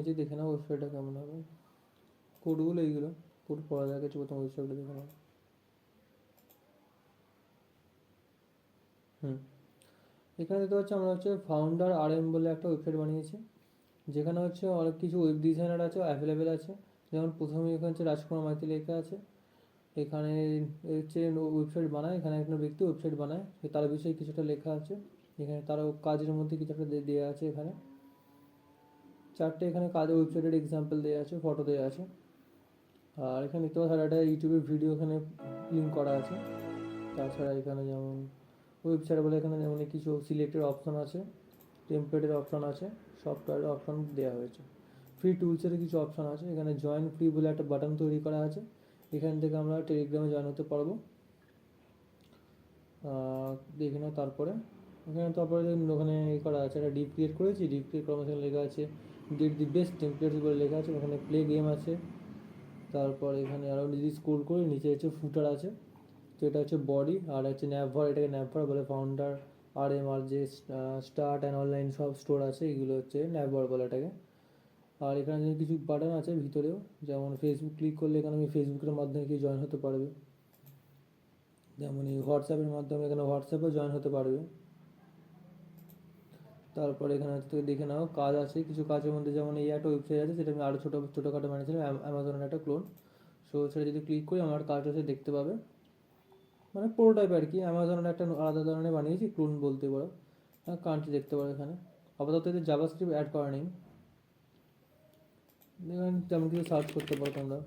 বানিয়েছি, দেখে নাও ওয়েবসাইটটা কেমন হবে। কোডগুলো এইগুলো, কোড পড়া যায় কিছু, প্রথম ওয়েবসাইটটা দেখে নাও। এখানে দেখতে পাচ্ছি আমরা হচ্ছে ফাউন্ডার RM বলে একটা ওয়েবসাইট বানিয়েছি, যেখানে হচ্ছে অনেক কিছু ওয়েব ডিজাইনার আছে, অ্যাভেলেবেল আছে। যেমন প্রথমে এখানে হচ্ছে রাজকুমার মাইতি লেখা আছে। এখানে হচ্ছে ওয়েবসাইট বানায়, এখানে একটা ব্যক্তি ওয়েবসাইট বানায়, তার বিষয়ে কিছুটা লেখা আছে। এখানে তারও কাজের মধ্যে কিছু একটা দেওয়া আছে। এখানে চারটে এখানে কাজের ওয়েবসাইটের এক্সাম্পল দেওয়া আছে, ফটো দেওয়া আছে। আর এখানে দেখতে পাচ্ছি একটা ইউটিউবের ভিডিও এখানে লিঙ্ক করা আছে। তাছাড়া এখানে যেমন ওয়েবসাইট বলে এখানে যেমন কিছু সিলেক্টেড অপশান আছে, টেমপ্লেটের অপশান আছে, সফটওয়্যারের অপশান দেওয়া হয়েছে। ফ্রি টুলসের কিছু অপশান আছে। এখানে জয়েন ফ্রি বলে একটা বাটন তৈরি করা আছে, এখান থেকে আমরা টেলিগ্রামে জয়েন হতে পারবো। দেখে নাও। তারপরে ওখানে করা আছে, একটা ডিপ ক্রিয়েট করেছি, ডিপ ক্রিয়েট করার মধ্যে লেখা আছে গেট দি বেস্ট টেমপ্লেটস বলে লেখা আছে। ওখানে প্লে গেম আছে। তারপর এখানে আরও যদি স্ক্রল করে নিচে হচ্ছে ফুটার আছে, তো এটা হচ্ছে বডি, আর হচ্ছে ন্যাভভার, এটাকে ন্যাভভার বলে। ফাউন্ডার RM আর যে স্টার্ট অ্যান্ড অনলাইন সব স্টোর আছে, এগুলো হচ্ছে ন্যাভভার বলে এটাকে। আর এখানে যে কিছু বাটন আছে ভিতরেও, যেমন ফেসবুক ক্লিক করলে এখানে আমি ফেসবুকের মাধ্যমে কি জয়েন হতে পারবে। যেমন এই হোয়াটসঅ্যাপের মাধ্যমে এখানে হোয়াটসঅ্যাপেও জয়েন হতে পারবে। তারপরে এখানে থেকে দেখে নাও কাজ আছে, কিছু কাজের মধ্যে যেমন এই একটা ওয়েবসাইট আছে, সেটা আমি আরও ছোটোখাটো বানিয়েছিলাম, অ্যামাজনের একটা ক্লোন। সো সেটা যদি ক্লিক করি আমার কাজটা হচ্ছে দেখতে পাবে, মানে প্রোটোটাইপ আর কি। অ্যামাজনের একটা আলাদা ধরনের বানিয়েছি, ক্লোন বলতে পারো। কান্ট্রি দেখতে পারো এখানে। আপাতত এতে জাভাস্ক্রিপ্ট অ্যাড করা নেই। তেমন কিছু সার্চ করতে পারো তোমরা,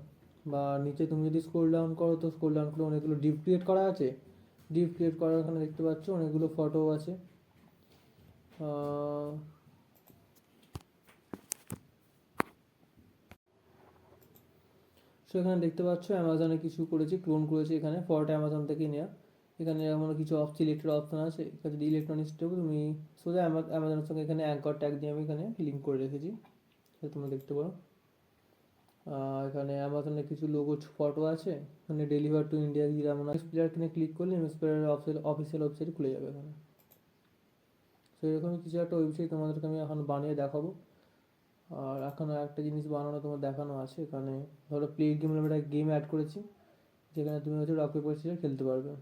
বা নিচে তুমি যদি স্ক্রল ডাউন করো, তো স্ক্রল ডাউন করে অনেকগুলো ডিপ ক্রিয়েট করা আছে। ডিপ ক্রিয়েট করার এখানে দেখতে পাচ্ছ অনেকগুলো ফটো আছে। সো এখানে দেখতে পাচ্ছ অ্যামাজনে কিছু করেছি, ক্লোন করেছি এখানে, ফটোটা অ্যামাজন থেকে নেওয়া। এখানে এমন কিছু সিলেক্টেড অপশান আছে, এখানে যদি ইলেকট্রনিক্স তুমি সোজা অ্যামাজনের সঙ্গে এখানে অ্যাঙ্কর ট্যাগ দিয়ে আমি এখানে লিঙ্ক করে রেখেছি, সেটা তোমরা দেখতে পারো। এখানে অ্যামাজনের কিছু লোগো ফটো আছে। এখানে ডেলিভার টু ইন্ডিয়া যেমন প্লেয়ার কিনে ক্লিক করলে প্লেয়ারের অফিসিয়াল ওয়েবসাইট খুলে যাবে এখানে। তো এরকমই কিছু একটা ওয়েবসাইট তোমাদেরকে আমি এখন বানিয়ে দেখাবো। আর এখন একটা জিনিস বানানো তোমার দেখানো আছে এখানে, ধরো প্লে গেম, একটা গেম অ্যাড করেছি, যেখানে তুমি হচ্ছে রক পেপার সিজার খেলতে পারবে।